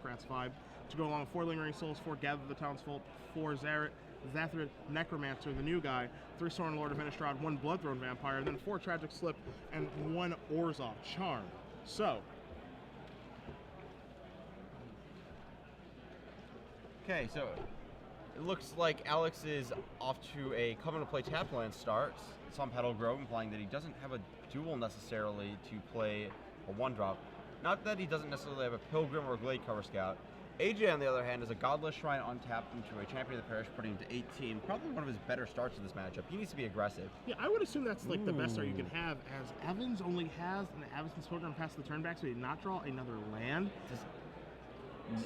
Aristocrats vibe. To go along with 4 Lingering Souls, 4 Gather the Townsfolk, 4 Zathrid Necromancer, the new guy, 3 Sorin Lord of Innistrad, 1 Bloodthrone Vampire, then 4 Tragic Slip, and 1 Orzhov Charm. So, okay, so it looks like Alex is off to a Covenant of Play tap land start. Some Petal Grove, implying that he doesn't have a duel necessarily to play a 1-drop. Not that he doesn't necessarily have a Pilgrim or a Glade Cover Scout. AJ, on the other hand, is a Godless Shrine untapped into a Champion of the Parish, putting him to 18. Probably one of his better starts in this matchup. He needs to be aggressive. yeah, I would assume that's like the best start you can have, as Evans only has an Avacyn's Pilgrim past the turn back, so he did not draw another land.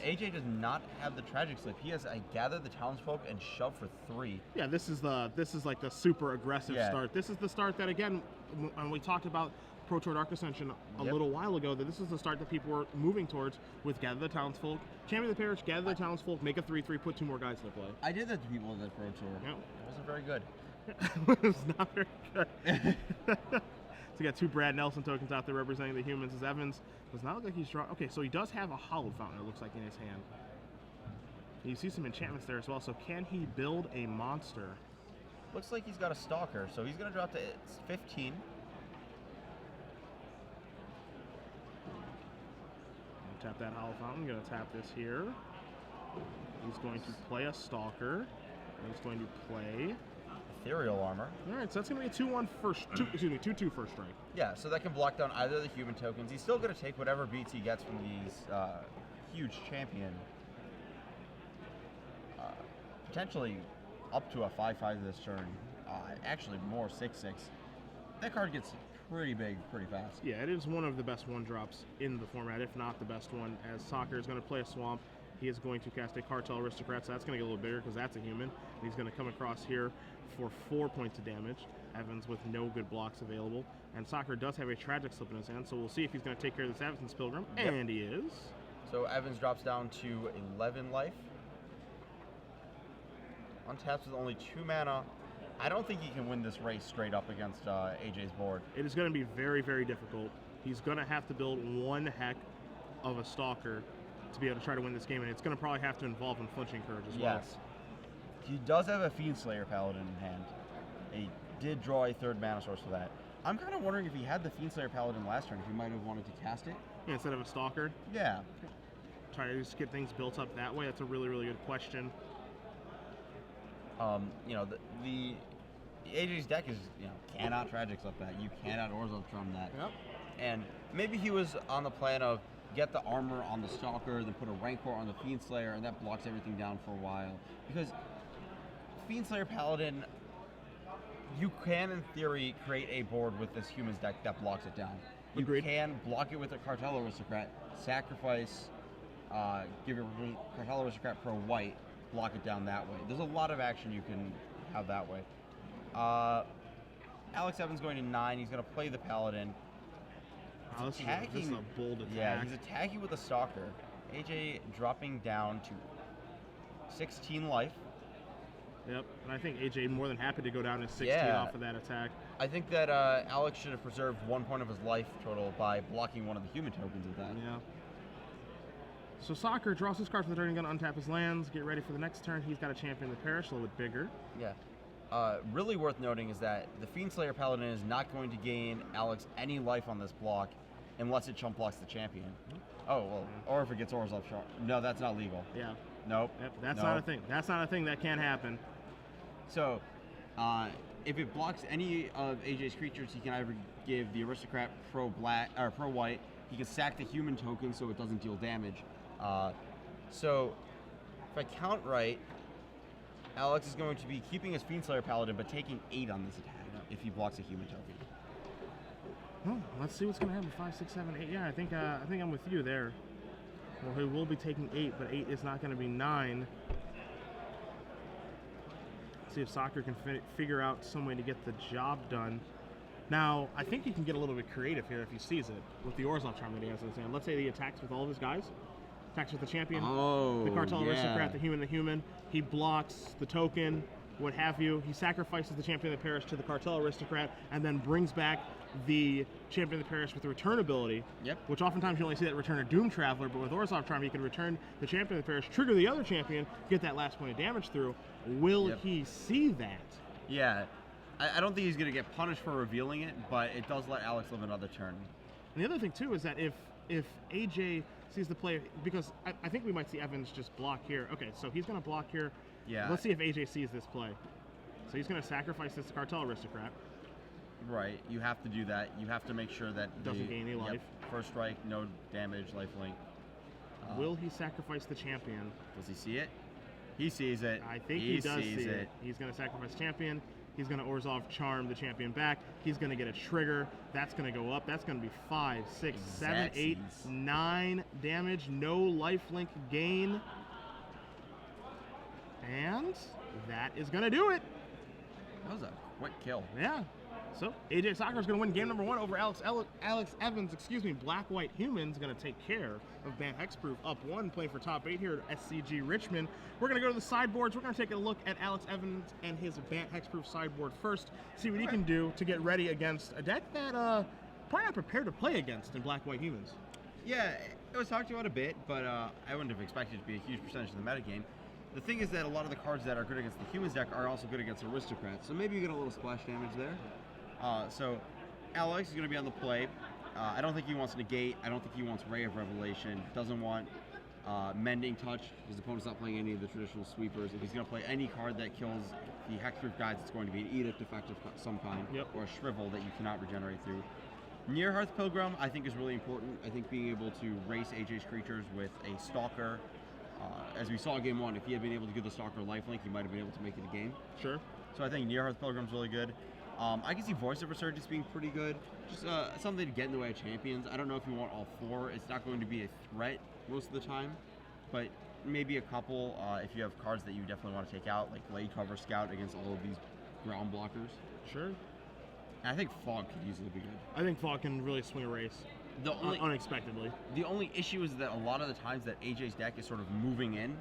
AJ does not have the Tragic Slip. He has a Gather the Townsfolk and Shove for 3. Yeah, this is like the super aggressive start. This is the start that, again, when we talked about Pro Tour Dark Ascension a little while ago, that this is the start that people were moving towards with Gather the Townsfolk, Champion of the Parish, Gather the Townsfolk, make a 3/3, put 2 more guys to play. I did that to people in the Pro Tour. Yep. It wasn't very good. It's not very good. So we got 2 Brad Nelson tokens out there representing the humans, as Evans does not look like he's drawing. Okay, so he does have a Hallowed Fountain, it looks like, in his hand. You see some enchantments there as well, so can he build a monster? Looks like he's got a Stalker, so he's going to drop to 15. Tap that Hollow Fountain. Going to tap this here. He's going to play a Stalker. He's going to play Ethereal Armor. All right, so that's going to be a 2-1 first. 2/2 first strike. Yeah, so that can block down either of the human tokens. He's still going to take whatever beats he gets from these huge champion. Potentially up to a 5/5 this turn. Actually, more 6/6. That card gets pretty big pretty fast. Yeah, it is one of the best 1-drops in the format, if not the best one, as Sacher is going to play a Swamp. He is going to cast a Cartel Aristocrat, so that's going to get a little bigger because that's a human. And he's going to come across here for 4 points of damage. Evans with no good blocks available. And Sacher does have a Tragic Slip in his hand, so we'll see if he's going to take care of this Avacyn's Pilgrim. Yep. And he is. So Evans drops down to 11 life. Untaps with only 2 mana. I don't think he can win this race straight up against AJ's board. It is going to be very, very difficult. He's going to have to build one heck of a Stalker to be able to try to win this game, and it's going to probably have to involve Unflinching Courage as well. Yes. He does have a Fiendslayer Paladin in hand. He did draw a 3rd mana source for that. I'm kind of wondering if he had the Fiendslayer Paladin last turn, if he might have wanted to cast it. Yeah, instead of a Stalker? Yeah. Try to just get things built up that way. That's a really, really good question. You know, the AJ's deck is, cannot Tragic Slip that. You cannot Orzhov Charm that. Yep. And maybe he was on the plan of get the armor on the Stalker, then put a Rancor on the Fiendslayer, and that blocks everything down for a while. Because Fiendslayer Paladin, you can, in theory, create a board with this human's deck that blocks it down. You Agreed. can block it with a Cartel Aristocrat, sacrifice, give your Cartel Aristocrat for a white, block it down that way. There's a lot of action you can have that way. Alex Evans going to 9. He's going to play the Paladin. Oh, this is a bold attack. Yeah, he's attacking with a Stalker. AJ dropping down to 16 life. Yep, and I think AJ more than happy to go down to 16 off of that attack. I think that Alex should have preserved 1 point of his life total by blocking one of the human tokens with that. Yeah. So Sacher draws his card for the turn, going to untap his lands, get ready for the next turn. He's got a Champion of the Parish, a little bit bigger. Yeah. Really worth noting is that the Fiendslayer Paladin is not going to gain Alex any life on this block unless it chump blocks the champion. Oh, well, or if it gets Orzhov Charm. No, that's not legal. Yeah. Nope. Yep, that's not a thing. That's not a thing. That can't happen. So, if it blocks any of AJ's creatures, he can either give the Aristocrat pro black or pro white. He can sack the human token so it doesn't deal damage. So, if I count right, Alex is going to be keeping his Fiendslayer Paladin, but taking 8 on this attack if he blocks a human token. Well, let's see what's going to happen. 5, 6, 7, 8. Yeah, I think I'm with you there. Well, he will be taking 8, but 8 is not going to be 9. Let's see if Sacher can figure out some way to get the job done. Now, I think he can get a little bit creative here if he sees it with the Orzhov Charm that he has in his hand. Let's say he attacks with all of his guys. Attacks with the champion, the Cartel Aristocrat, the human. He blocks the token, what have you. He sacrifices the Champion of the Parish to the Cartel Aristocrat, and then brings back the Champion of the Parish with the return ability. Yep. Which oftentimes you only see that return a Doom Traveler, but with Orzhov Charm, you can return the Champion of the Parish, trigger the other champion, get that last point of damage through. Will he see that? Yeah. I don't think he's going to get punished for revealing it, but it does let Alex live another turn. And the other thing, too, is that if AJ sees the play, because I think we might see Evans just block here. Okay, so he's going to block here. Yeah. Let's see if AJ sees this play. So he's going to sacrifice this Cartel Aristocrat. Right. You have to do that. You have to make sure that Doesn't gain any life. First strike, no damage, lifelink. Will he sacrifice the champion? Does he see it? He sees it. I think he does see it. He's going to sacrifice champion. He's going to Orzhov Charm the champion back. He's going to get a trigger. That's going to go up. That's going to be 5, 6, 7, 8, 9 damage. No lifelink gain. And that is going to do it. That was a quick kill. Yeah. So AJ Sacher is going to win game number 1 over Alex Evans. Black-White Humans going to take care of Bant Hexproof up 1, playing for top 8 here at SCG Richmond. We're going to go to the sideboards. We're going to take a look at Alex Evans and his Bant Hexproof sideboard first. See what he can do to get ready against a deck that probably not prepared to play against in Black-White Humans. Yeah, it was talked about a bit, but I wouldn't have expected it to be a huge percentage of the metagame. The thing is that a lot of the cards that are good against the Humans deck are also good against Aristocrats, so maybe you get a little splash damage there. So Alex is going to be on the play. I don't think he wants Negate. I don't think he wants Ray of Revelation. Doesn't want Mending Touch. His opponent's not playing any of the traditional sweepers. If he's going to play any card that kills the Hexproof guys, it's going to be an Edict effect of some kind, or a Shrivel that you cannot regenerate through. Near Hearth Pilgrim, I think, is really important. I think being able to race AJ's creatures with a Stalker, as we saw in Game 1, if he had been able to give the Stalker lifelink, he might have been able to make it a game. Sure. So I think Near Hearth Pilgrim's really good. I can see Voice of Resurgence being pretty good. Just something to get in the way of champions. I don't know if you want all 4. It's not going to be a threat most of the time, but maybe a couple if you have cards that you definitely want to take out, like Blade Cover Scout against all of these ground blockers. Sure. And I think Fog could easily be good. I think Fog can really swing a race. Unexpectedly. The only issue is that a lot of the times that AJ's deck is sort of moving in,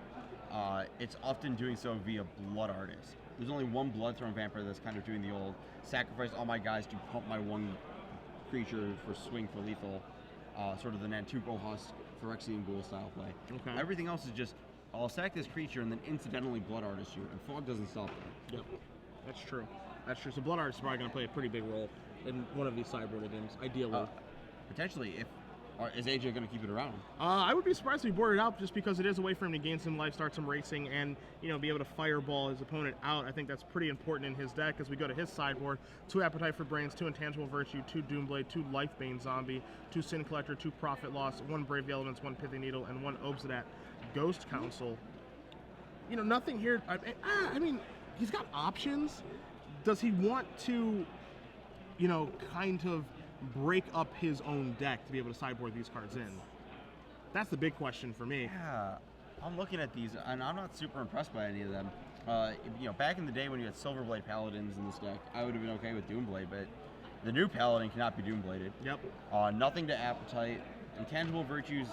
it's often doing so via Blood Artist. There's only one Bloodthorn Vampire that's kind of doing the old sacrifice all my guys to pump my one creature for swing for lethal, sort of the Nantuko Husk, Phyrexian Ghoul style play. Okay. Everything else is just, I'll sack this creature and then incidentally Blood Artist you, and Fog doesn't stop that. Yep, that's true. That's true. So Blood Artist is probably going to play a pretty big role in one of these sideboarded games, ideally. Potentially, is AJ going to keep it around? I would be surprised if he boarded out, just because it is a way for him to gain some life, start some racing, and be able to fireball his opponent out. I think that's pretty important in his deck. As we go to his sideboard, 2 Appetite for Brains, 2 Intangible Virtue, 2 Doomblade, 2 Lifebane Zombie, 2 Sin Collector, 2 Profit Loss, 1 Brave the Elements, 1 Pithy Needle, and 1 Obsidian Ghost Council. Nothing here. I mean, he's got options. Does he want to, kind of break up his own deck to be able to sideboard these cards in? That's the big question for me. Yeah, I'm looking at these, and I'm not super impressed by any of them. Back in the day when you had Silverblade Paladins in this deck, I would have been okay with Doomblade, but the new Paladin cannot be Doombladed. Yep. Nothing to Appetite. Intangible Virtue's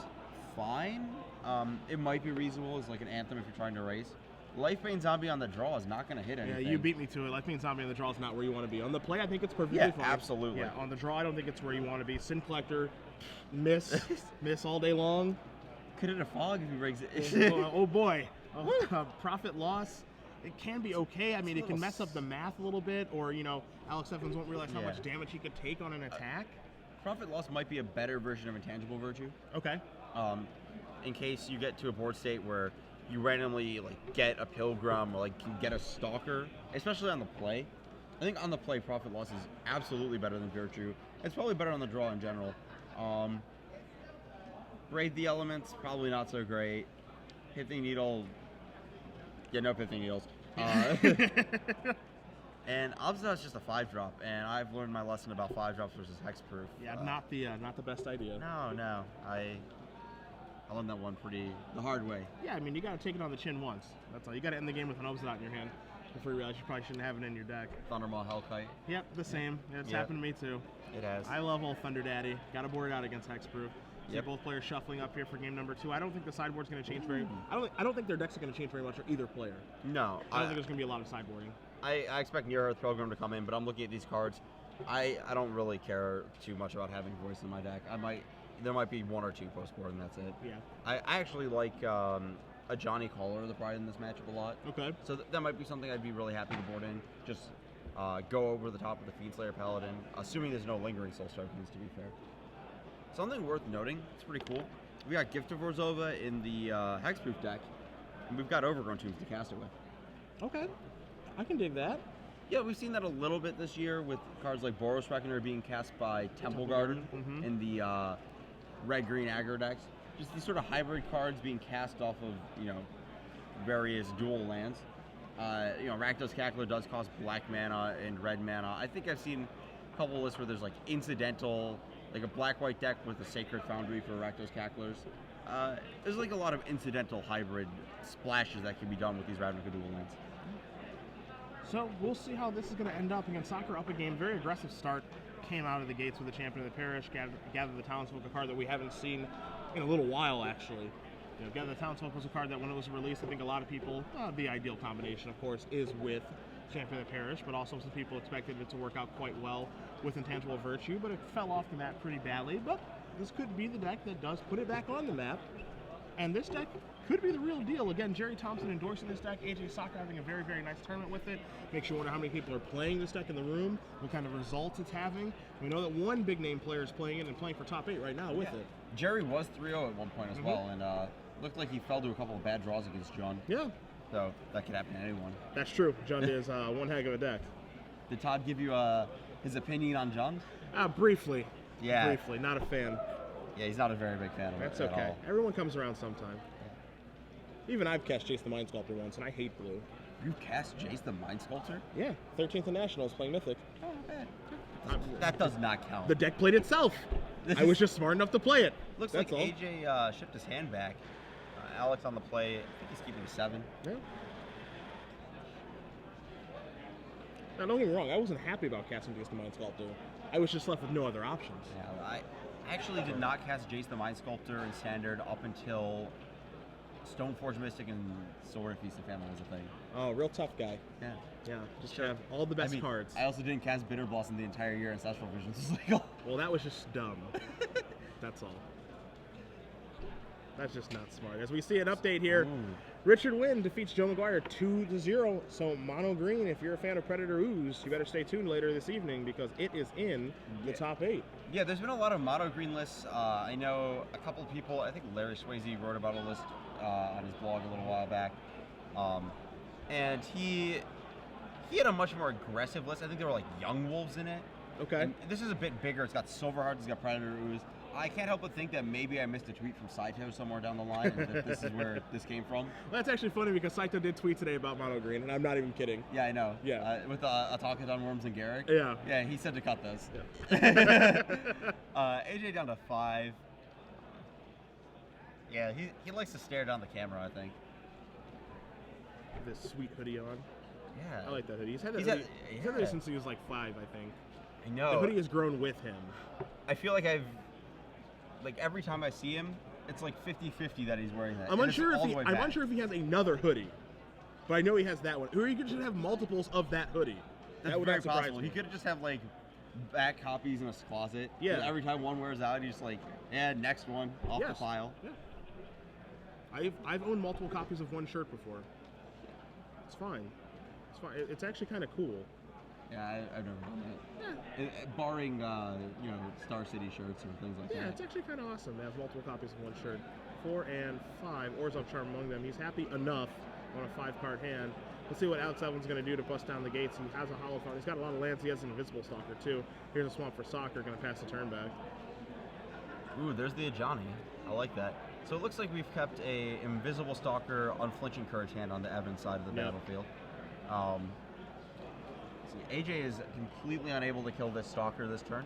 fine. It might be reasonable as like an Anthem if you're trying to race. Lifebane Zombie on the draw is not going to hit anything. Yeah, you beat me to it. Lifebane Zombie on the draw is not where you want to be. On the play, I think it's perfectly fine. Absolutely. Yeah, on the draw, I don't think it's where you want to be. Sin Collector, miss all day long. Could hit a Fog if he breaks it. Oh boy. Profit Loss. It can be okay. I mean, it can mess up the math a little bit, or Alex Evans won't realize how much damage he could take on an attack. Profit Loss might be a better version of Intangible Virtue. Okay. In case you get to a board state where you randomly get a Pilgrim or can get a Stalker, especially on the play. I think on the play, Profit Loss is absolutely better than Virtue. It's probably better on the draw in general. Raid the Elements, probably not so great. Pithy Needle, no Pithy Needles. And Obsidian's just a 5-drop, and I've learned my lesson about 5-drops versus Hexproof. Yeah, not the best idea. No, I learned that one the hard way. Yeah, I mean, you got to take it on the chin once. That's all. You got to end the game with an Obsidian in your hand before you realize you probably shouldn't have it in your deck. Thundermaw Hellkite. Yep, the same. It's happened to me too. It has. I love old Thunder Daddy. Got to board it out against Hexproof. See Yep. both players shuffling up here for game number 2. I don't think the sideboard's going to change very. I don't think their decks are going to change very much for either player. No, I don't think there's going to be a lot of sideboarding. I expect Near Earth Pilgrim to come in, but I'm looking at these cards. I don't really care too much about having Voice in my deck. There might be 1 or 2 post board, and that's it. Yeah. I actually like a Johnny Caller of the Pride in this matchup a lot. Okay. So that might be something I'd be really happy to board in. Just go over the top of the Fiendslayer Paladin, assuming there's no lingering Soul Tokens, to be fair. Something worth noting, it's pretty cool. We got Gift of Orzhova in the Hexproof deck, and we've got Overgrown Tombs to cast it with. Okay. I can dig that. Yeah, we've seen that a little bit this year with cards like Boros Reckoner being cast by Temple Garden in the red-green aggro decks. Just these sort of hybrid cards being cast off of, various dual lands. Rakdos Cackler does cost black mana and red mana. I think I've seen a couple lists where there's like incidental, like a black-white deck with a Sacred Foundry for Rakdos Cacklers. There's like a lot of incidental hybrid splashes that can be done with these Ravnica dual lands. So we'll see how this is going to end up. Again, Sacher up a game. Very aggressive start. Came out of the gates with the champion of the parish. Gather the Townsfolk, a card that we haven't seen in a little while, actually. Gather the Townsfolk was a card that when it was released, I think a lot of people, the ideal combination, of course, is with champion of the parish, but also some people expected it to work out quite well with Intangible Virtue, but it fell off the map pretty badly. But this could be the deck that does put it back on the map. And this deck could be the real deal. Again, Jerry Thompson endorsing this deck, AJ Sacher having a very, very nice tournament with it. Makes you wonder how many people are playing this deck in the room, what kind of results it's having. We know that one big name player is playing it and playing for top 8 right now with it. Jerry was 3-0 at one point as well, and looked like he fell to a couple of bad draws against John. Yeah. So that could happen to anyone. That's true. John is one heck of a deck. Did Todd give you his opinion on John? Briefly. Yeah. Briefly. Not a fan. Yeah, he's not a very big fan of That's it at okay. all. Everyone comes around sometime. Even I've cast Jace the Mind Sculptor once, and I hate blue. You cast Jace the Mind Sculptor? Yeah. 13th in Nationals playing Mythic. Oh, bad. That does not count. The deck played itself. I was just smart enough to play it. Looks That's like all. AJ shipped his hand back. Alex on the play. I think he's keeping 7. Yeah. Now, don't get me wrong. I wasn't happy about casting Jace the Mind Sculptor. I was just left with no other options. Yeah, I actually did not cast Jace the Mind Sculptor in Standard up until Stoneforge Mystic and Sword of Feast and Famine was a thing. Oh, real tough guy. Yeah. Yeah, just have all the best cards. I also didn't cast Bitter Blossom the entire year, and Ancestral Visions was legal. Well, that was just dumb. That's all. That's just not smart. As we see an update here, Richard Wynn defeats Joe McGuire 2-0. So mono green, if you're a fan of Predator Ooze, you better stay tuned later this evening because it is in the top 8. Yeah, there's been a lot of mono green lists. I know a couple of people, I think Larry Swayze wrote about a list on his blog a little while back. And he had a much more aggressive list. I think there were like Young Wolves in it. Okay. And this is a bit bigger. It's got Silverhearts, it's got Predator Ooze. I can't help but think that maybe I missed a tweet from Saito somewhere down the line, and that this is where this came from. Well, that's actually funny because Saito did tweet today about mono green, and I'm not even kidding. Yeah, I know. Yeah. With Atakadon, Worms, and Garrick. Yeah. Yeah, he said to cut those. Yeah. AJ down to 5. Yeah, he likes to stare down the camera, I think. This sweet hoodie on. Yeah. I like that hoodie. He's had that hoodie since he was like 5, I think. I know. The hoodie has grown with him. I feel like every time I see him, it's like 50-50 that he's wearing that. I'm unsure if he has another hoodie, but I know he has that one. Or he could just have multiples of that hoodie. That's that would very not surprise possible. me. He could just have like back copies in his closet. Yeah. And every time one wears out, he's just like, yeah, next one off the pile. Yeah. I've owned multiple copies of one shirt before. It's fine. It's fine. It's actually kind of cool. Yeah, I've never done that. Yeah. Barring, Star City shirts or things like that. Yeah, it's actually kind of awesome to have multiple copies of one shirt. 4 and 5. Orzhov Charm among them. He's happy enough on a 5-card hand. Let's see what Alex Evan's going to do to bust down the gates. He has a Hollow Fountain. He's got a lot of lands. He has an Invisible Stalker, too. Here's a Swamp for Sacher. Going to pass the turn back. Ooh, there's the Ajani. I like that. So it looks like we've kept a Invisible Stalker, Unflinching Courage hand on the Evan side of the battlefield. AJ is completely unable to kill this Stalker this turn.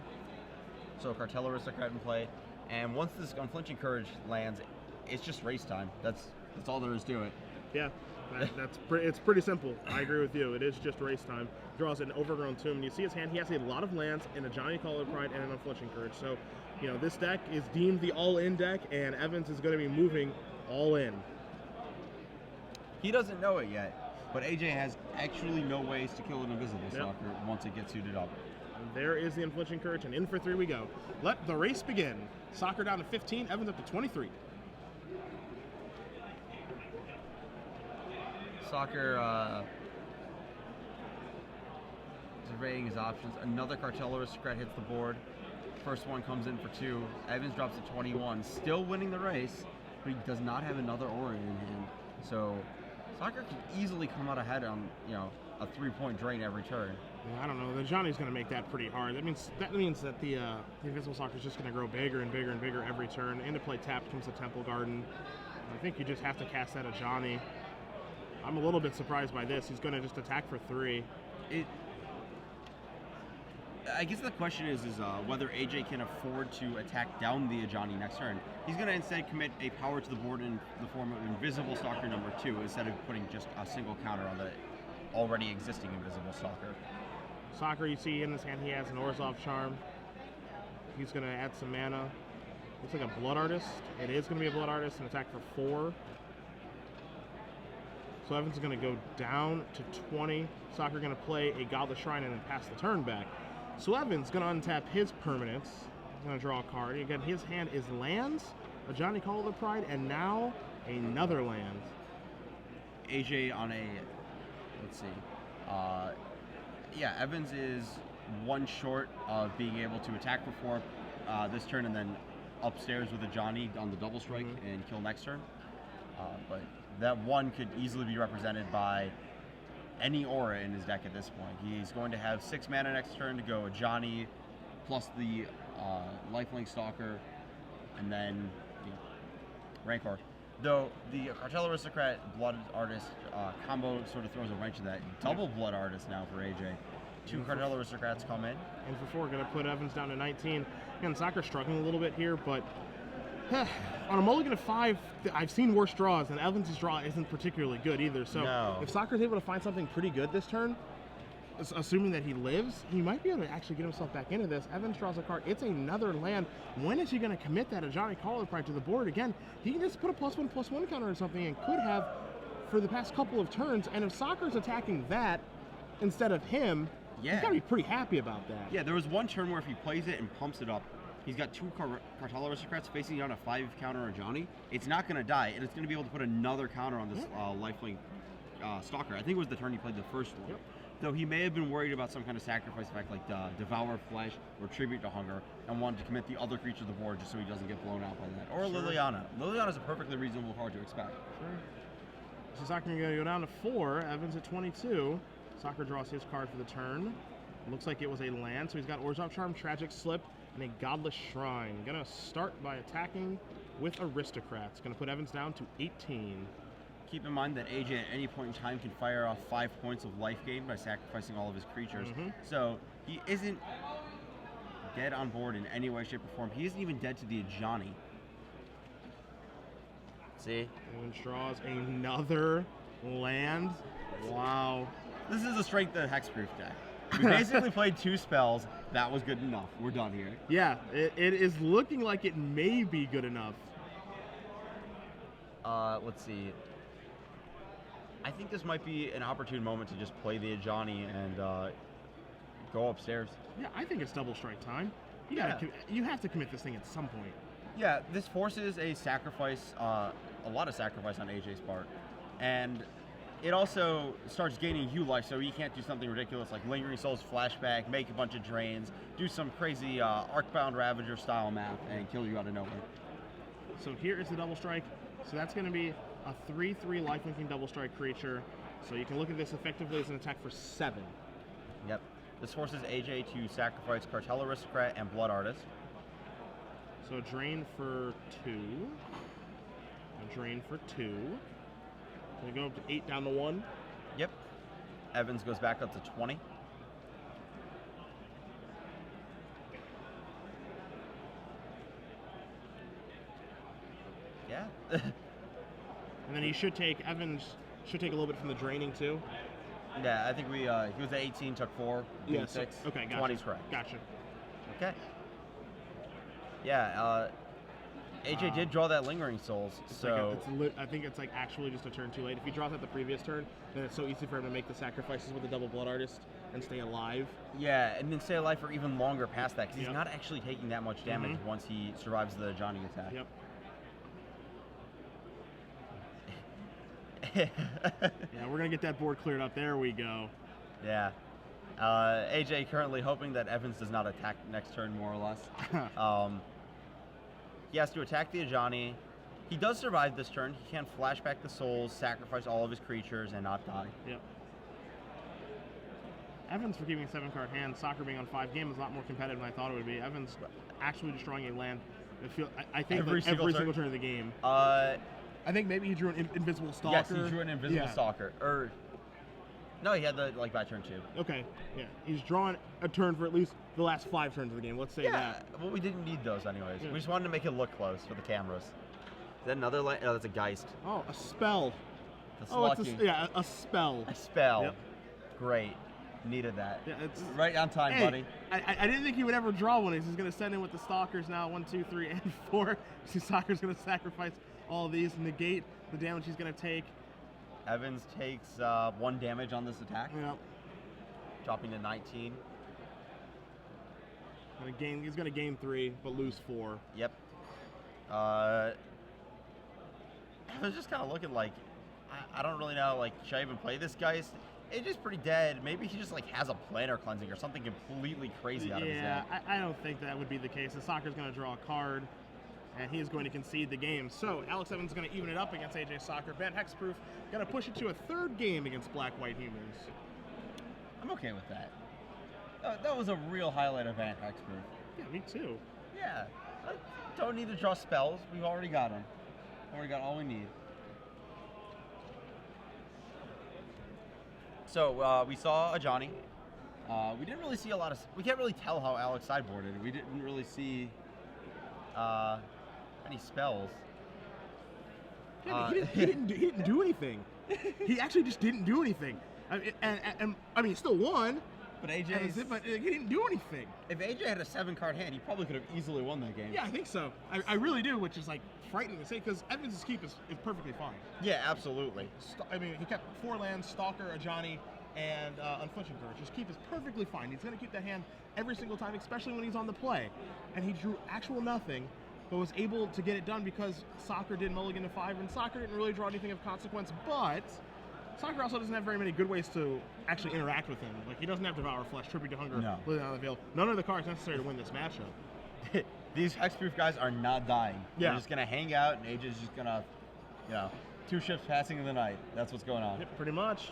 So Cartel Aristocrat in play. And once this Unflinching Courage lands, it's just race time. That's all there is to it. Yeah, it's pretty simple. I agree with you. It is just race time. Draws an Overgrown Tomb. And you see his hand, he has a lot of lands and a Johnny Caller Pride and an Unflinching Courage. So You know, this deck is deemed the all-in deck, and Evans is going to be moving all in. He doesn't know it yet, but AJ has actually no ways to kill an invisible stalker once it gets suited up. And there is the Unflinching Courage, and in for 3 we go. Let the race begin. Sacher down to 15, Evans up to 23. Sacher is weighing his options. Another Cartel Aristocrat hits the board. First one comes in for 2. Evans drops to 21, still winning the race, but he does not have another aura in hand. So Sacher can easily come out ahead on, you know, a 3-point drain every turn. Yeah, I don't know. The Johnny's going to make that pretty hard. That means that the Invisible Stalker is just going to grow bigger and bigger and bigger every turn. Into play tapped comes the Temple Garden. I think you just have to cast that at Johnny. I'm a little bit surprised by this. He's going to just attack for 3. I guess the question is whether AJ can afford to attack down the Ajani next turn. He's going to instead commit a power to the board in the form of Invisible Stalker number 2 instead of putting just a single counter on the already existing Invisible Stalker. Sacher, you see in his hand, he has an Orzhov Charm. He's going to add some mana. Looks like a Blood Artist. It is going to be a Blood Artist and attack for 4. So Evans is going to go down to 20. Sacher going to play a Godless Shrine and then pass the turn back. So Evans going to untap his permanents. He's going to draw a card. Again, his hand is lands, a Johnny Call of the Pride, and now another land. AJ on a, let's see, yeah, Evans is 1 short of being able to attack for 4 this turn and then upstairs with a Johnny on the double strike and kill next turn. But that 1 could easily be represented by any aura in his deck at this point. He's going to have 6 mana next turn to go a Johnny plus the Lifelink Stalker and then the Rancor. Though the Cartel Aristocrat Blood Artist combo sort of throws a wrench in that. Double Blood Artist now for AJ. 2 Cartel Aristocrats come in. And for 4, going to put Evans down to 19. Again, Sacher struggling a little bit here, but on a mulligan of 5, I've seen worse draws, and Evans' draw isn't particularly good either. So if Sacher's able to find something pretty good this turn, assuming that he lives, he might be able to actually get himself back into this. Evans draws a card. It's another land. When is he going to commit that Ajani Call of the Pride to the board? Again, he can just put a +1/+1 counter or something and could have for the past couple of turns. And if Sacher's attacking that instead of him, he's got to be pretty happy about that. Yeah, there was 1 turn where if he plays it and pumps it up, he's got 2 Cartel Aristocrats facing down a 5 counter on Johnny. It's not going to die, and it's going to be able to put another counter on this Lifelink Stalker. I think it was the turn he played the first one. Though he may have been worried about some kind of sacrifice effect like Devour Flesh or Tribute to Hunger and wanted to commit the other creature to the board just so he doesn't get blown out by that. Or Liliana. Liliana's a perfectly reasonable card to expect. So Sacher going to go down to 4. Evans at 22. Sacher draws his card for the turn. Looks like it was a land, so he's got Orzhov Charm, Tragic Slip, and a Godless Shrine. Gonna start by attacking with Aristocrats. Gonna put Evans down to 18. Keep in mind that AJ at any point in time can fire off 5 points of life gain by sacrificing all of his creatures. So he isn't dead on board in any way, shape, or form. He isn't even dead to the Ajani. See? And draws another land. Wow. This is a strength of Hexproof deck. We basically played 2 spells. That was good enough. We're done here. Yeah, it is looking like it may be good enough. Let's see. I think this might be an opportune moment to just play the Ajani and go upstairs. Yeah, I think it's double strike time. You have to commit this thing at some point. Yeah, this forces a sacrifice, a lot of sacrifice on AJ's part. And it also starts gaining Hue life, so he can't do something ridiculous like Lingering Souls flashback, make a bunch of drains, do some crazy Arcbound Ravager style math, and kill you out of nowhere. So here is the double strike. So that's going to be a 3/3 lifelinking double strike creature. So you can look at this effectively as an attack for 7. Yep. This forces AJ to sacrifice Cartel Aristocrat and Blood Artist. So a drain for 2. A drain for 2. We go up to 8 down to 1. Yep. Evans goes back up to 20. Yeah. And then Evans should take a little bit from the draining too. Yeah, I think he was at 18, took 4, 6. Okay, gotcha. 20's correct. Gotcha. Okay. Yeah, AJ did draw that Lingering Souls, so... I think it's like actually just a turn too late. If he draws at the previous turn, then it's so easy for him to make the sacrifices with the double Blood Artist and stay alive. Yeah, and then stay alive for even longer past that, because he's not actually taking that much damage once he survives the Johnny attack. Yep. Yeah, we're going to get that board cleared up. There we go. Yeah. AJ currently hoping that Evans does not attack next turn, more or less. He has to attack the Ajani. He does survive this turn. He can flash back the souls, sacrifice all of his creatures, and not die. Yep. Evans for keeping a 7-card hand. Sacher being on 5 game is a lot more competitive than I thought it would be. Evans actually destroying a land. I think every single turn of the game. I think maybe he drew an Invisible Stalker. Yes, he drew an Invisible Stalker. No, he had the by turn 2. Okay, yeah. He's drawn a turn for at least the last 5 turns of the game. Let's say that. Well, we didn't need those anyways. Yeah. We just wanted to make it look close for the cameras. Is that another land? Oh, that's a Geist. Oh, a spell. That's lucky. A spell. A spell. Yep. Great. Needed that. Yeah, it's right on time, buddy. I didn't think he would ever draw one. He's going to send in with the Stalkers now. 1, 2, 3, and 4. So Sacher's going to sacrifice all of these, negate the damage he's going to take. Evans takes 1 damage on this attack. Yep. Dropping to 19. He's going to gain 3, but lose 4. Yep. I was just kind of looking like, I don't really know, like, should I even play this Geist? AJ's pretty dead. Maybe he just, like, has a Planar Cleansing or something completely crazy out of his deck. Yeah, I don't think that would be the case. The Sacher's going to draw a card, and he is going to concede the game. So, Alex Evans is going to even it up against AJ Sacher. Ben Hexproof going to push it to a 3rd game against Black-White Humans. I'm okay with that. That was a real highlight of Van Hexproof. Yeah, me too. Yeah. Don't need to draw spells. We've already got them. Already got all we need. So we saw a Johnny. We didn't really see a lot of. We can't really tell how Alex sideboarded. We didn't really see any spells. Yeah, he didn't do anything. He actually just didn't do anything. And I mean, he still won. But he didn't do anything. If AJ had a 7-card hand, he probably could have easily won that game. Yeah, I think so. I really do, which is like frightening to say because Evans' keep is perfectly fine. Yeah, absolutely. I mean, he kept 4 lands, Stalker, Ajani, and Unflinching Courage. His keep is perfectly fine. He's going to keep that hand every single time, especially when he's on the play. And he drew actual nothing, but was able to get it done because Sacher did mulligan to 5, and Sacher didn't really draw anything of consequence, but Sacher also doesn't have very many good ways to actually interact with him. Like, he doesn't have Devour Flesh, Tribute to Hunger, Living on the Veil. None of the cards necessary to win this matchup. These Hexproof guys are not dying. Yeah. They're just going to hang out, and AJ's just going to, 2 ships passing in the night. That's what's going on. Yep, pretty much.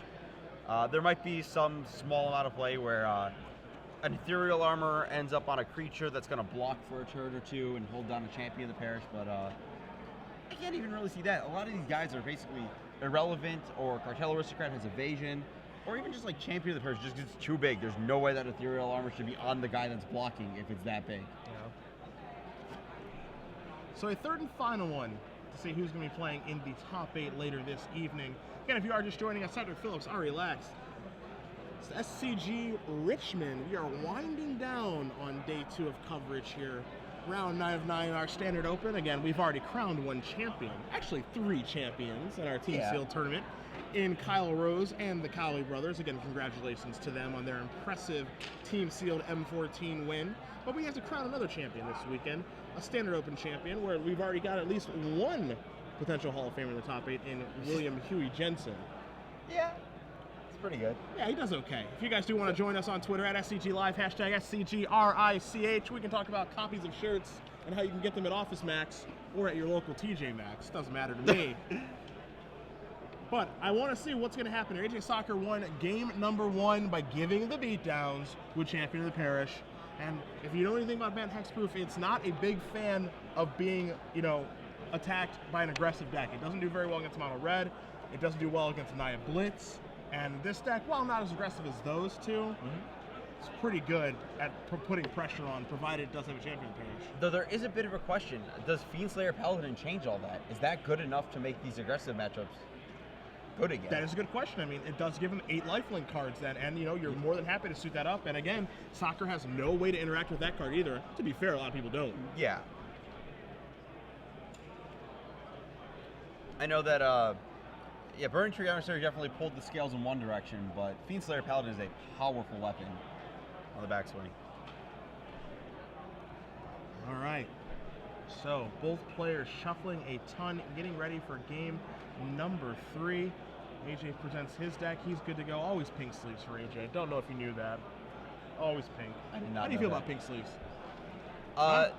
There might be some small amount of play where an Ethereal Armor ends up on a creature that's going to block for a turn or 2 and hold down a Champion of the Parish, but I can't even really see that. A lot of these guys are basically irrelevant, or Cartel Aristocrat has evasion, or even just like Champion of the Parish just gets too big. There's no way that Ethereal Armor should be on the guy that's blocking if it's that big. Yeah. So a 3rd and final one to see who's going to be playing in the top 8 later this evening. Again, if you are just joining us, Cedric Phillips, Ari Lax. It's SCG Richmond. We are winding down on day 2 of coverage here. Round 9 of 9, our standard open. Again, we've already crowned 1 champion. Actually, 3 champions in our Team Sealed tournament in Kyle Rose and the Cowley brothers. Again, congratulations to them on their impressive Team Sealed M14 win. But we have to crown another champion this weekend, a standard open champion, where we've already got at least 1 potential Hall of Famer in the top 8 in William Huey Jensen. Yeah. Pretty good. Yeah, he does okay. If you guys do want to join us on Twitter at SCG Live, hashtag SCGRICH, we can talk about copies of shirts and how you can get them at Office Max or at your local TJ Maxx. Doesn't matter to me. But I want to see what's going to happen here. AJ Sacher won game number 1 by giving the beatdowns with Champion of the Parish. And if you know anything about Ben Hexproof, it's not a big fan of being, attacked by an aggressive deck. It doesn't do very well against Mono Red. It doesn't do well against Naya Blitz. And this deck, while not as aggressive as those 2, it's pretty good at putting pressure on, provided it does have a Champion Parish. Though there is a bit of a question. Does Fiendslayer Paladin change all that? Is that good enough to make these aggressive matchups good again? That is a good question. I mean, it does give him 8 lifelink cards then, and you're more than happy to suit that up. And again, Sacher has no way to interact with that card either. To be fair, a lot of people don't. Yeah. I know that, yeah, Burning Tree Emissary definitely pulled the scales in one direction, but Fiend Slayer Paladin is a powerful weapon on the backswing. All right. So both players shuffling a ton, getting ready for game number 3. AJ presents his deck. He's good to go. Always pink sleeves for AJ. Don't know if you knew that. Always pink. I did not How do you know feel that. about pink sleeves?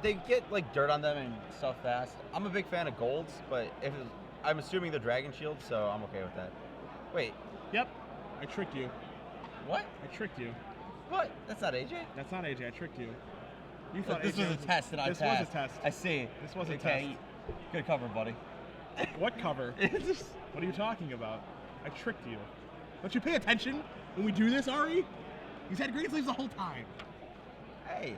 They get like dirt on them and stuff fast. I'm a big fan of golds, but I'm assuming they're Dragon Shield, so I'm okay with that. Wait, Yep. I tricked you. what? I tricked you. What? That's not AJ? That's not AJ. I tricked you. You thought This AJ was a test that I This passed. was a test. I see. This was a okay. test. Good cover, buddy. What cover? It's just- What are you talking about? I tricked you. Don't you pay attention when we do this, Ari? He's had green sleeves the whole time. Hey,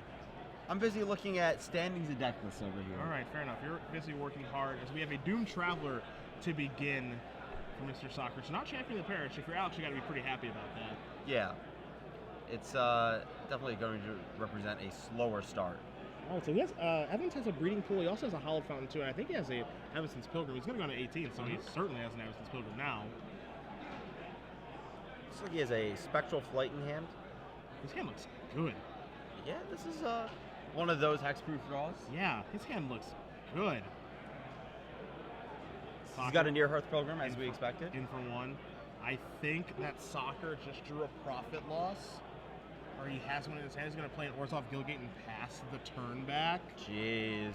I'm busy looking at standings and deck lists over here. All right, fair enough. You're busy working hard as we have a Doom Traveler to begin for Mr. Sacher. So not championing the parish. If you're Alex, you got to be pretty happy about that. Yeah. It's definitely going to represent a slower start. All right, so he has, Evans has a breeding pool. He also has a Hallowed Fountain, too. And I think he has a Evanston's Pilgrim. He's going to go to 18, so he certainly has an Evanston's Pilgrim now. Looks like he has a Spectral Flight in hand. His hand looks good. Yeah, this is one of those hexproof draws. Yeah, his hand looks good. He's got a Near Hearth Pilgrim, as we expected. In for 1. I think that Sacher just drew a profit loss. Or he has one in his hand. He's going to play an Orzhov Gilgate and pass the turn back. Jeez.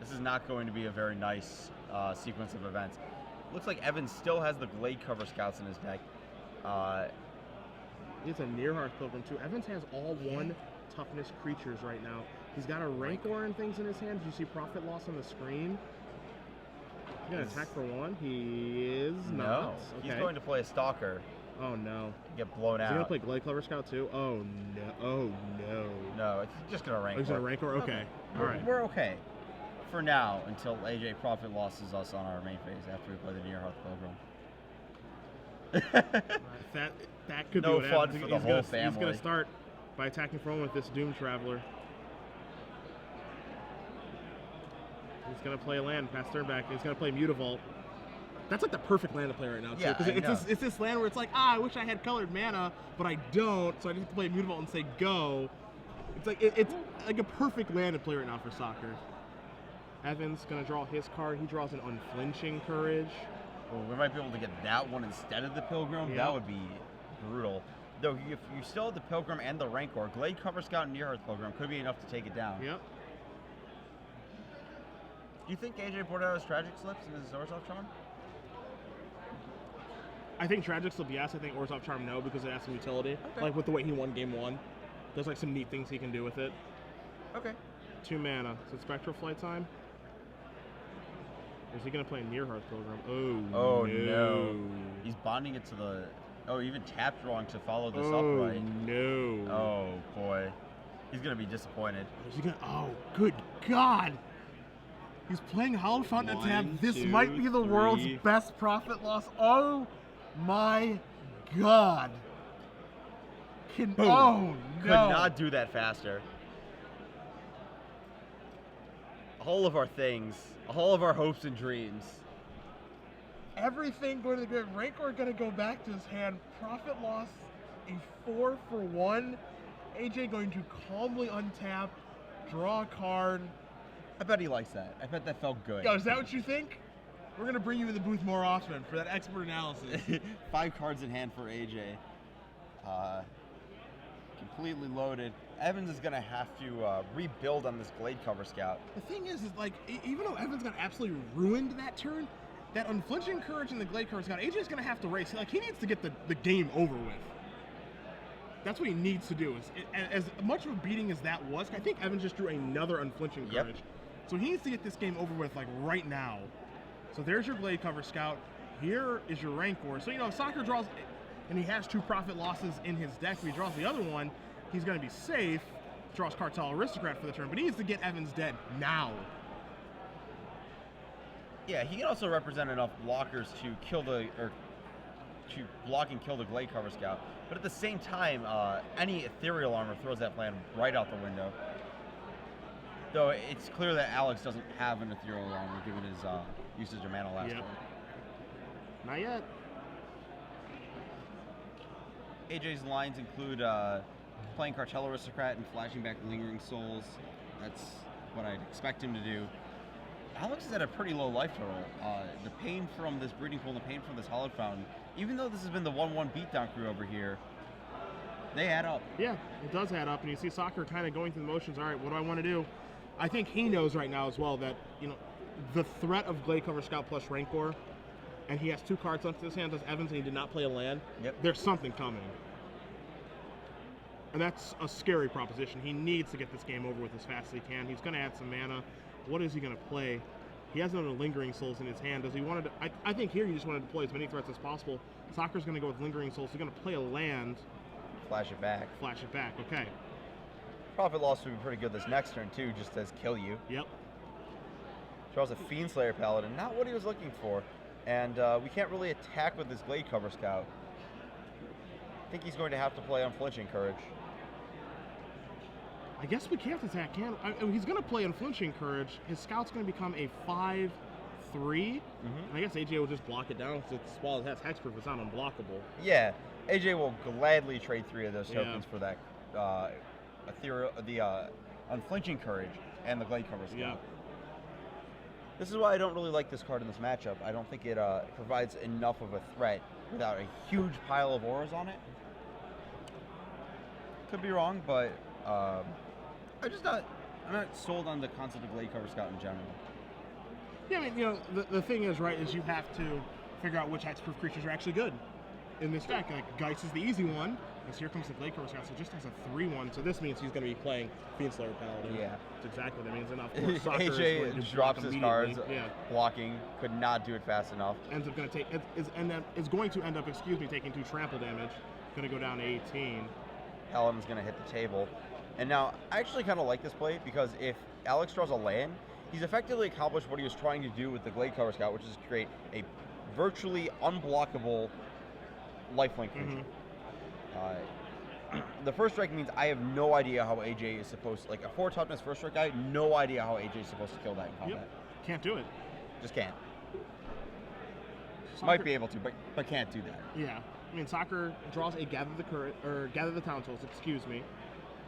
This is not going to be a very nice sequence of events. Looks like Evans still has the Glade Cover Scouts in his deck. It's a Near Hearth Pilgrim, too. Evans has all 1 toughness creatures right now. He's got a Rancor and things in his hand. Did you see profit loss on the screen? He's going to attack for 1. He is not. No. Okay. He's going to play a Stalker. Oh, no. Get blown Is he out. going to play Glade Clever Scout, too? Oh, no. Oh, no. No, it's just going to Rancor. Oh, he's going to Rancor? Okay. All right. We're okay. For now, until AJ profit losses us on our main phase after we play the Near Hearth Pilgrim. That could No be what fun happens. for the whole family. He's going to start by attacking for 1 with this Doom Traveler. He's going to play a land, pass turn back. He's going to play Mutavault. That's like the perfect land to play right now, too. Yeah, Because it's this land where it's like, I wish I had colored mana, but I don't, so I just play Mutavault and say go. It's like it's like a perfect land to play right now for Sacher. Evans going to draw his card. He draws an Unflinching Courage. Well, we might be able to get that one instead of the Pilgrim. Yep. That would be brutal. Though, if you still have the Pilgrim and the Rancor, Glade Cover Scout and Near Hearth Pilgrim could be enough to take it down. Yep. Do you think AJ poured out his Tragic Slips in his Orzhov Charm? I think Tragic Slip, yes. I think Orzhov Charm, no, because it has some utility. Okay. Like with the way he won game 1. There's like some neat things he can do with it. Okay. 2 mana. So Spectral Flight time. Is he going to play a Near Hearth Pilgrim? Oh, no. He's bonding it to the... Oh, even tapped wrong to follow this upright. No. Oh, boy. He's going to be disappointed. Is he gonna, oh, good God. He's playing Hallowed Fountain at tab. 1, This 2, might be the world's 3. best profit loss. Oh, my God. Boom. Oh, no. Could not do that faster. All of our things, all of our hopes and dreams. Everything going to the good. Rancor going to go back to his hand. Profit loss, a 4 for 1. AJ going to calmly untap, draw a card. I bet he likes that. I bet that felt good. Yo, is that what you think? We're going to bring you in the booth more often for that expert analysis. 5 cards in hand for AJ. Completely loaded. Evans is going to have to rebuild on this Glade Cover Scout. The thing is like, even though Evans got absolutely ruined that turn, that Unflinching Courage and the Glade Cover Scout, AJ's going to have to race. Like, he needs to get the game over with. That's what he needs to do. As much of a beating as that was, I think Evans just drew another Unflinching Courage. Yep. So he needs to get this game over with, like, right now. So there's your Glade Cover Scout. Here is your Rancor. So, you know, if Sacher draws, and he has 2 profit losses in his deck, if he draws the other one, he's going to be safe. Draws Cartel Aristocrat for the turn, but he needs to get Evans dead now. Yeah, he can also represent enough blockers to kill to block and kill the Glade Cover Scout. But at the same time, any Ethereal Armor throws that plan right out the window. Though it's clear that Alex doesn't have an Ethereal Armor given his usage of mana last turn. Not yet. AJ's lines include playing Cartel Aristocrat and flashing back Lingering Souls. That's what I'd expect him to do. Alex is at a pretty low life total. The pain from this breeding pool and the pain from this Hallowed Fountain, even though this has been the 1-1 beatdown crew over here, they add up. Yeah, it does add up, and you see Sacher kind of going through the motions. All right, what do I want to do? I think he knows right now as well that, you know, the threat of Glade Cover Scout plus Rancor, and he has 2 cards left in his hand, as Evans, and he did not play a land. Yep. There's something coming. And that's a scary proposition. He needs to get this game over with as fast as he can. He's going to add some mana. What is he going to play? He has no Lingering Souls in his hand. Does he want to? I think here you just want to deploy as many threats as possible. Sacher's going to go with Lingering Souls. He's going to play a land. Flash it back. Flash it back. Okay. Profit loss would be pretty good this next turn too, just as kill you. Yep. Draws a Fiendslayer Paladin, not what he was looking for. And we can't really attack with this Glade Cover Scout. I think he's going to have to play Unflinching Courage. I guess we can't attack, can we? He's going to play Unflinching Courage. His Scout's going to become a 5/3. And I guess AJ will just block it down since while it has Hexproof, it's not unblockable. Yeah, AJ will gladly trade 3 of those tokens for that Unflinching Courage and the Glade Cover Scout. Yeah. This is why I don't really like this card in this matchup. I don't think it provides enough of a threat without a huge pile of auras on it. Could be wrong, but I'm not sold on the concept of Glade Cover Scout in general. Yeah, I mean, you know, the thing is, right, is you have to figure out which hexproof creatures are actually good in this deck. Like, Geist is the easy one, and so here comes the Glade Cover Scout, so it just has a 3/1, so this means he's going to be playing Fiendslayer Paladin. Yeah. That's exactly what that means. And of course, Sacher is AJ going to drops block his cards, immediately. blocking, could not do it fast enough. Ends up going to take, is going to end up, taking 2 trample damage. Going to go down to 18. Paladin's going to hit the table. And now, I actually kind of like this play because if Alex draws a land, he's effectively accomplished what he was trying to do with the Glade Cover Scout, which is create a virtually unblockable lifelink creature. The first strike means I have no idea how AJ is supposed to, like a 4 toughness first strike guy, no idea how AJ is supposed to kill that in combat. Yep. Can't do it. Just can't. Sacher, Might be able to, but can't do that. Yeah. I mean, Sacher draws a Gather the Townsfolds, excuse me.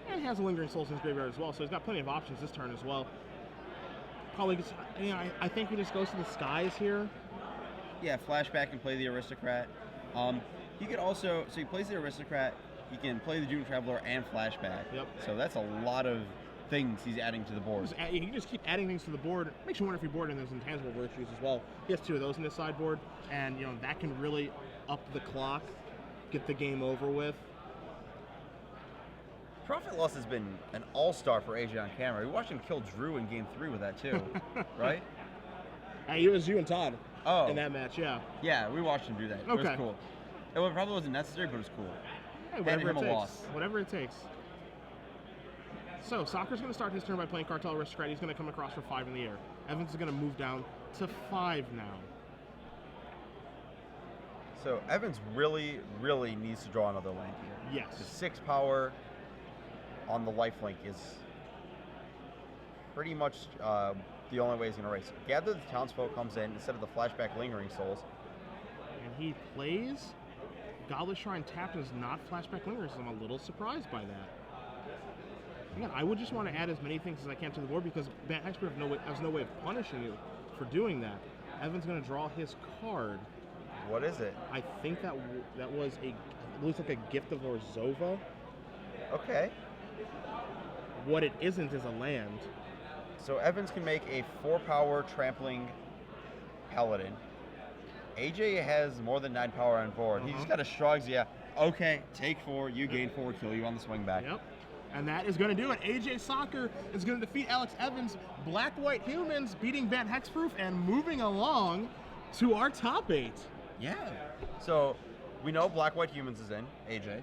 And he has a Lingering Souls in his graveyard as well, so he's got plenty of options this turn as well. Probably just, you know, I think he just goes to the skies here. Yeah, flashback and play the Aristocrat. He could also, so he plays the Aristocrat, he can play the Dune Traveler and flashback. Yep. So that's a lot of things he's adding to the board. You can just keep adding things to the board. Makes you wonder if you board in those intangible virtues as well. He has 2 of those in his sideboard, and you know that can really up the clock, get the game over with. Profit Loss has been an all-star for AJ on camera. We watched him kill Drew in Game 3 with that too, right? It was you and Todd in that match, yeah. Yeah, we watched him do that. Okay. It was cool. It probably wasn't necessary, but it was cool. Hey, whatever him it a takes. loss. Whatever it takes. So, Sacher's going to start his turn by playing Cartel Aristocrat. He's going to come across for 5 in the air. Evans is going to move down to 5 now. So Evans really, really needs to draw another land here. Yes. The 6 power on the lifelink is pretty much the only way he's going to race. Gather the Townsfolk comes in instead of the flashback Lingering Souls. And he plays Godless Shrine tapped and is not flashback Lingering Souls. I'm a little surprised by that. Again, I would just want to add as many things as I can to the board because Bant Hexproof has no way of punishing you for doing that. Evan's going to draw his card. What is it? I think that was it looks like a Gift of Orzhova. Okay. What it isn't is a land. So Evans can make a 4-power trampling Paladin. AJ has more than 9 power on board. He just kind of shrugs, yeah, okay, take 4, you gain 4, kill you on the swing back. Yep. And that is going to do it. AJ Sacher is going to defeat Alex Evans. Black-White Humans beating Bant Hexproof and moving along to our top 8. Yeah. So we know Black-White Humans is in, AJ.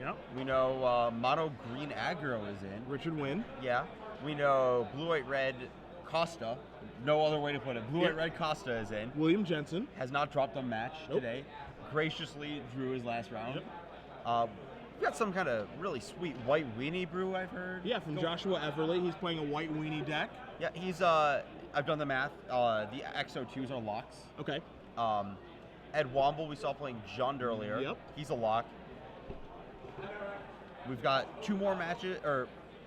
Yep. We know Mono Green Aggro is in. Richard Wynn. Yeah. We know Blue-White-Red Costa. No other way to put it. Blue-White-Red Costa is in. William Jensen. Has not dropped a match today. Graciously drew his last round. Yep. We got some kind of really sweet white weenie brew, I've heard. Yeah, from Joshua Everly. He's playing a white weenie deck. Yeah, he's, I've done the math. The XO2s are locks. Okay. Ed Womble we saw playing Jund earlier. Yep. He's a lock. We've got 2 more matches, or